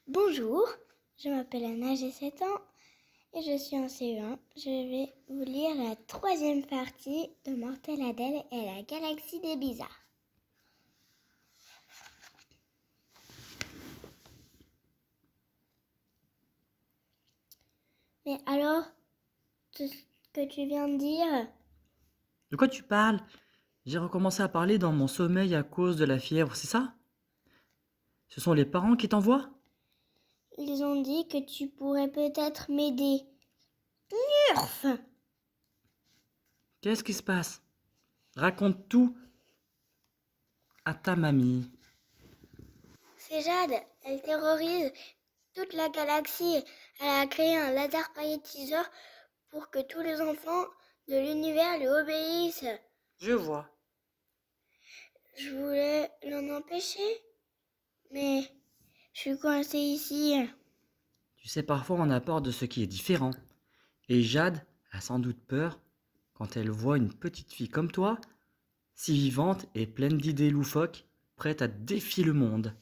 Bonjour, je m'appelle Anna, j'ai 7 ans et je suis en CE1. Je vais vous lire la 3e partie de Mortel Adèle et la galaxie des bizarres. Mais alors, tout ce que tu viens de dire, De quoi tu parles? J'ai recommencé à parler dans mon sommeil à cause de la fièvre, c'est ça? Ce sont les parents qui t'envoient? ils ont dit que tu pourrais peut-être m'aider. Urf! Qu'est-ce qui se passe? Raconte tout à ta mamie. C'est Jade, elle terrorise toute la galaxie. Elle a créé un laser magnétiseur pour que tous les enfants de l'univers lui obéissent. Je vois. Je voulais l'en empêcher, mais je suis coincée ici. Tu sais, parfois on a peur de ce qui est différent. Et Jade a sans doute peur quand elle voit une petite fille comme toi, si vivante et pleine d'idées loufoques, prête à défier le monde.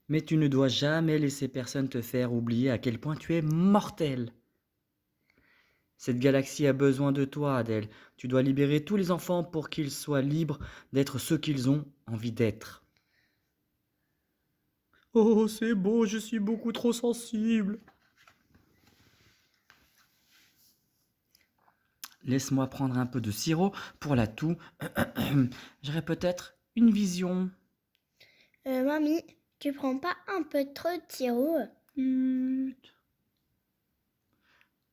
Mais tu ne dois jamais laisser personne te faire oublier à quel point tu es mortel. Cette galaxie a besoin de toi, Adèle. Tu dois libérer tous les enfants pour qu'ils soient libres d'être ce qu'ils ont envie d'être. Oh, c'est beau, je suis beaucoup trop sensible. Laisse-moi prendre un peu de sirop pour la toux. J'aurais peut-être une vision. Mamie, tu prends pas un peu trop de sirop? Chut.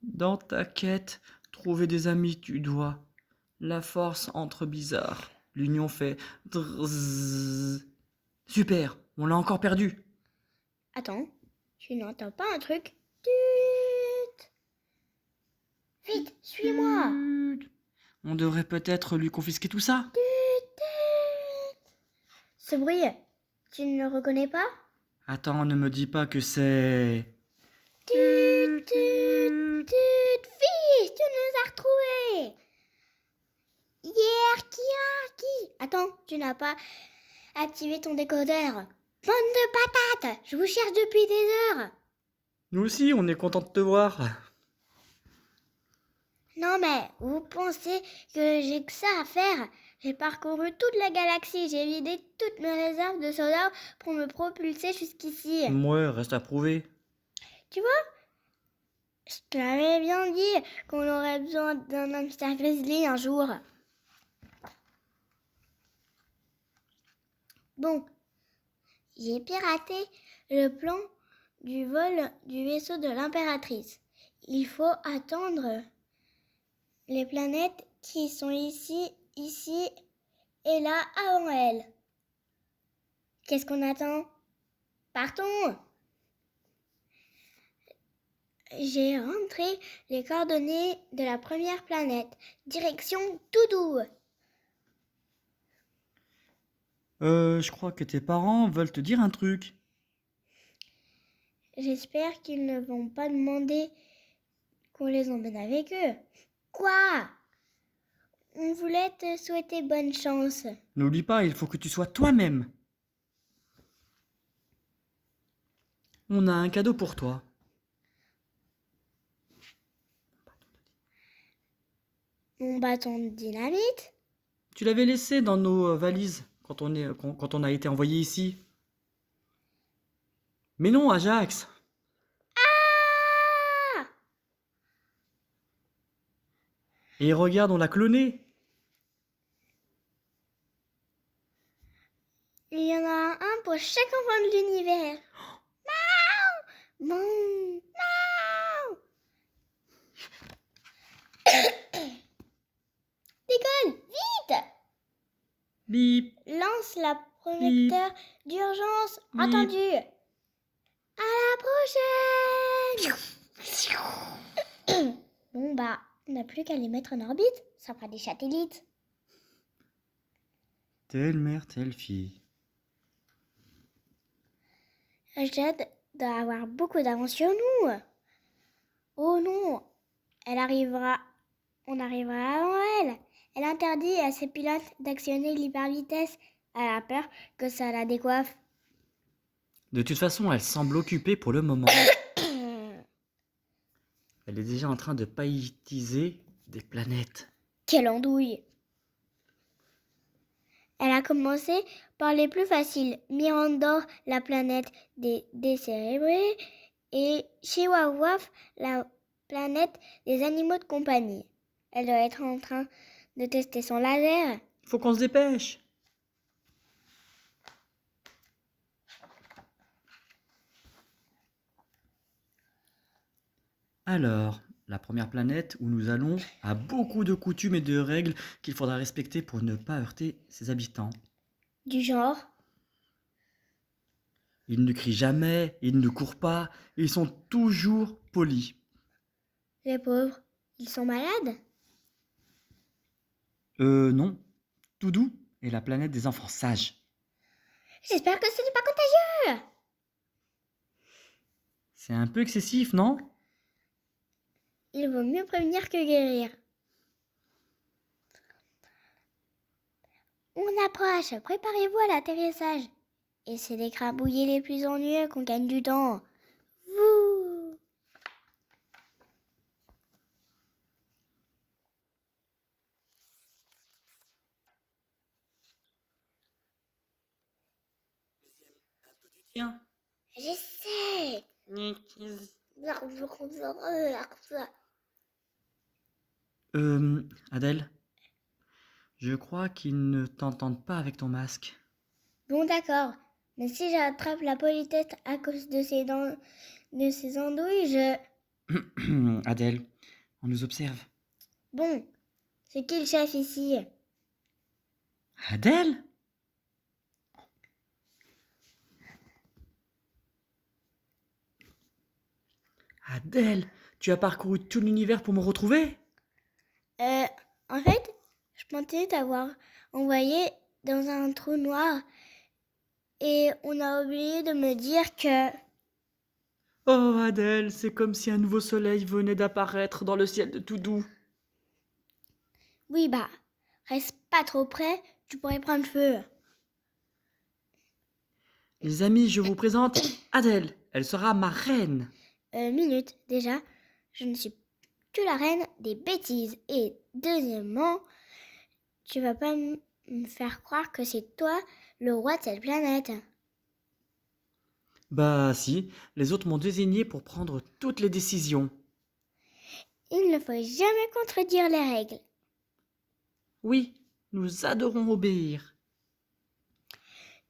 Dans ta quête, trouver des amis, tu dois. La force entre bizarres. L'union fait drzzz. Super, on l'a encore perdu. Attends, tu n'entends pas un truc? Tut! Vite, suis-moi! Chut. On devrait peut-être lui confisquer tout ça. Tut, tut. Ce bruit, tu ne le reconnais pas? Attends, ne me dis pas que c'est... Tut, tut, tut. Fils, tu nous as retrouvés! Qui? Attends, tu n'as pas activé ton décodeur. Bande de patates! Je vous cherche depuis des heures! Nous aussi, on est content de te voir. Non mais, vous pensez que j'ai que ça à faire? J'ai parcouru toute la galaxie, j'ai vidé toutes mes réserves de soda pour me propulser jusqu'ici. Ouais, reste à prouver. Tu vois, je t'avais bien dit qu'on aurait besoin d'un hamster grizzly un jour. Bon, j'ai piraté le plan du vol du vaisseau de l'impératrice. Il faut attendre les planètes qui sont ici et là avant elle. Qu'est-ce qu'on attend? Partons! J'ai rentré les coordonnées de la première planète. Direction Doudou. Je crois que tes parents veulent te dire un truc. J'espère qu'ils ne vont pas demander qu'on les emmène avec eux. Quoi? On voulait te souhaiter bonne chance. N'oublie pas, il faut que tu sois toi-même. On a un cadeau pour toi. Mon bâton de dynamite? Tu l'avais laissé dans nos valises quand on a été envoyé ici. Mais non, Ajax. Ah! Et regarde, on l'a cloné. Il y en a un pour chaque enfant de l'univers. Miaou! Bon. Miaou! Décolle, vite! Bip, Lance la projecteur d'urgence. bip. Entendu. À la prochaine. Bon bah, on n'a plus qu'à les mettre en orbite. Ça fera des satellites. Telle mère, telle fille. Jade doit avoir beaucoup d'avance sur nous. Oh non, on arrivera avant elle. Elle interdit à ses pilotes d'actionner l'hypervitesse Elle a peur que ça la décoiffe. De toute façon, elle semble occupée pour le moment. Elle est déjà en train de paillettiser des planètes. Quelle andouille! Elle a commencé par les plus faciles. Mirandor, la planète des décérébrés, et Chihuahua, la planète des animaux de compagnie. Elle doit être en train de tester son laser. Faut qu'on se dépêche. Alors, la première planète où nous allons a beaucoup de coutumes et de règles qu'il faudra respecter pour ne pas heurter ses habitants. Du genre, Ils ne crient jamais, ils ne courent pas, ils sont toujours polis. les pauvres, ils sont malades? Non, Toudou est la planète des enfants sages. J'espère que ce n'est pas contagieux. C'est un peu excessif, non? Il vaut mieux prévenir que guérir. On approche, préparez-vous à l'atterrissage. Et c'est les crabouillers les plus ennuyeux qu'on gagne du temps. Wouh! Tiens. J'essaie. Adèle, je crois qu'ils ne t'entendent pas avec ton masque. Bon, d'accord. Mais si j'attrape la politesse à cause de ces andouilles, je... Adèle, on nous observe. Bon, c'est qui le chef ici? Adèle? Adèle, tu as parcouru tout l'univers pour me retrouver? En fait, je pensais t'avoir envoyé dans un trou noir et on a oublié de me dire que... Oh Adèle, c'est comme si un nouveau soleil venait d'apparaître dans le ciel de Toudou. Oui, bah, reste pas trop près, tu pourrais prendre feu. Les amis, je vous présente Adèle. Elle sera ma reine. Minute, déjà, je ne suis que la reine des bêtises. Et deuxièmement, tu vas pas me faire croire que c'est toi le roi de cette planète. Bah si, les autres m'ont désigné pour prendre toutes les décisions. Il ne faut jamais contredire les règles. Oui, nous adorons obéir.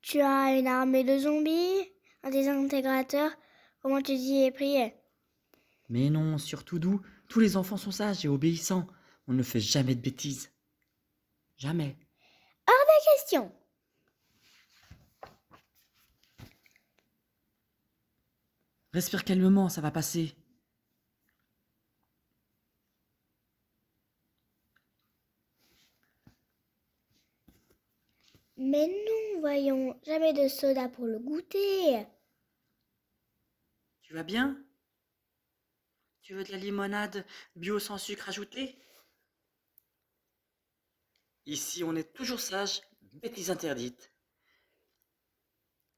Tu as une armée de zombies, un désintégrateur, comment tu t'y es pris? Mais non, sur Toudou, tous les enfants sont sages et obéissants. On ne fait jamais de bêtises. Jamais. Question. Respire calmement, ça va passer. Mais non, voyons, jamais de soda pour le goûter. Tu vas bien? Tu veux de la limonade bio sans sucre ajouté? Ici, on est toujours sage, bêtises interdites.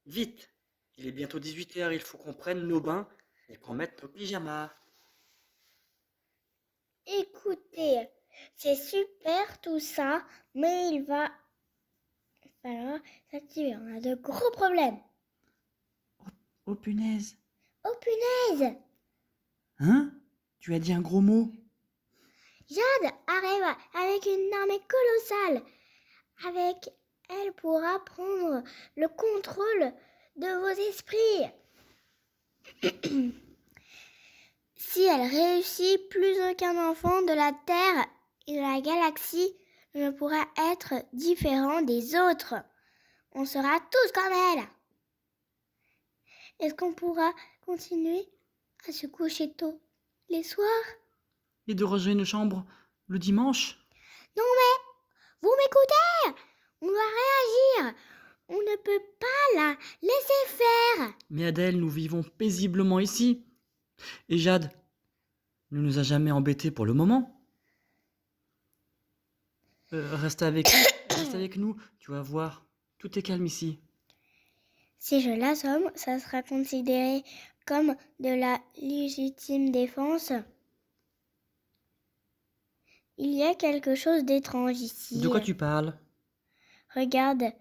Vite, il est bientôt 18h, il faut qu'on prenne nos bains et qu'on mette nos pyjamas. Écoutez, c'est super tout ça, mais il va falloir s'activer. On a de gros problèmes. Oh punaise! Oh punaise! Hein? Tu as dit un gros mot? Jade arrive avec une armée colossale. Avec elle pourra prendre le contrôle de vos esprits. Si elle réussit, plus aucun enfant de la Terre et de la galaxie ne pourra être différent des autres. On sera tous comme elle. Est-ce qu'on pourra continuer à se coucher tôt les soirs? Et de rejoindre une chambre le dimanche? Non mais, vous m'écoutez? On doit réagir. On ne peut pas la laisser faire. Mais Adèle, nous vivons paisiblement ici. Et Jade ne nous a jamais embêtés pour le moment. Reste avec nous, tu vas voir. Tout est calme ici. Si je l'assomme, ça sera considéré comme de la légitime défense. Il y a quelque chose d'étrange ici. De quoi tu parles? Regarde,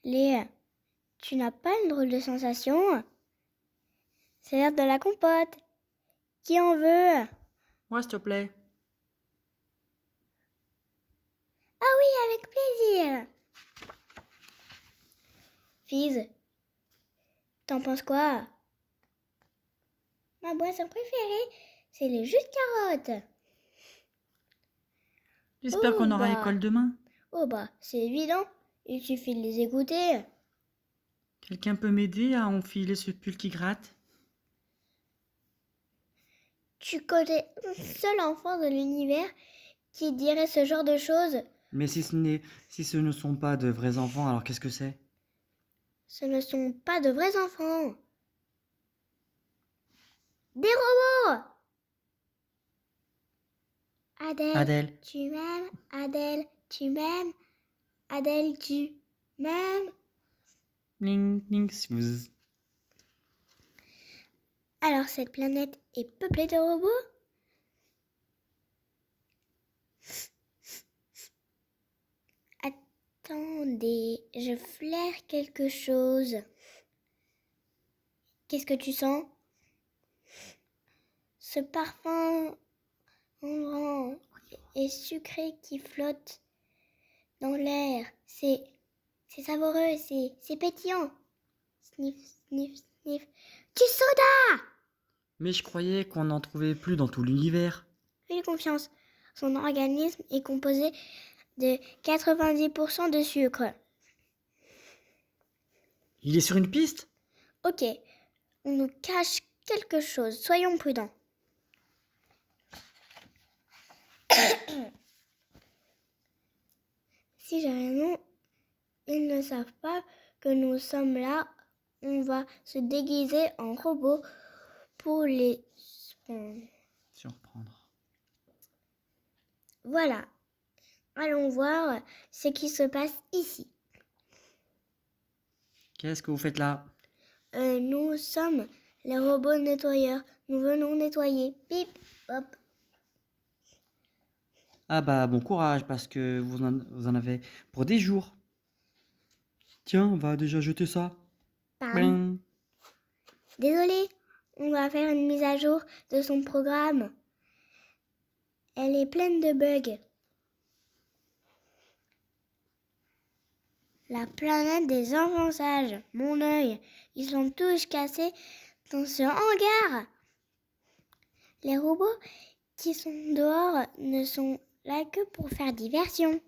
tu n'as pas une drôle de sensation? C'est l'air de la compote. Qui en veut? Moi, s'il te plaît. Ah oui, avec plaisir. Fise, t'en penses quoi? Ma boisson préférée, c'est les jus de carottes. J'espère qu'on aura école demain. Oh bah, c'est évident. Il suffit de les écouter. Quelqu'un peut m'aider à enfiler ce pull qui gratte? Tu connais un seul enfant de l'univers qui dirait ce genre de choses? Mais si ce ne sont pas de vrais enfants, alors qu'est-ce que c'est? Ce ne sont pas de vrais enfants. Des robots! Adèle. Tu m'aimes? Adèle, tu m'aimes? Adèle, tu m'aimes? Bling, bling, snooze. Alors cette planète est peuplée de robots? Attendez, je flaire quelque chose. Qu'est-ce que tu sens? Ce parfum ombrant et sucré qui flotte dans l'air, c'est savoureux, c'est pétillant. Sniff, sniff, sniff. Du soda! Mais je croyais qu'on n'en trouvait plus dans tout l'univers. Fais-lui confiance. Son organisme est composé de 90% de sucre. Il est sur une piste? Ok, on nous cache quelque chose. Soyons prudents. Si j'ai raison, ils ne savent pas que nous sommes là. On va se déguiser en robot pour les Surprendre. Voilà. Allons voir ce qui se passe ici. Qu'est-ce que vous faites là? Nous sommes les robots nettoyeurs. Nous venons nettoyer. Pip, hop. Ah bah bon courage parce que vous en avez pour des jours. Tiens, on va déjà jeter ça. Pam. Bling. Désolé, on va faire une mise à jour de son programme. Elle est pleine de bugs. La planète des enfants sages, mon œil, ils sont tous cassés dans ce hangar. Les robots qui sont dehors ne sont là que pour faire diversion.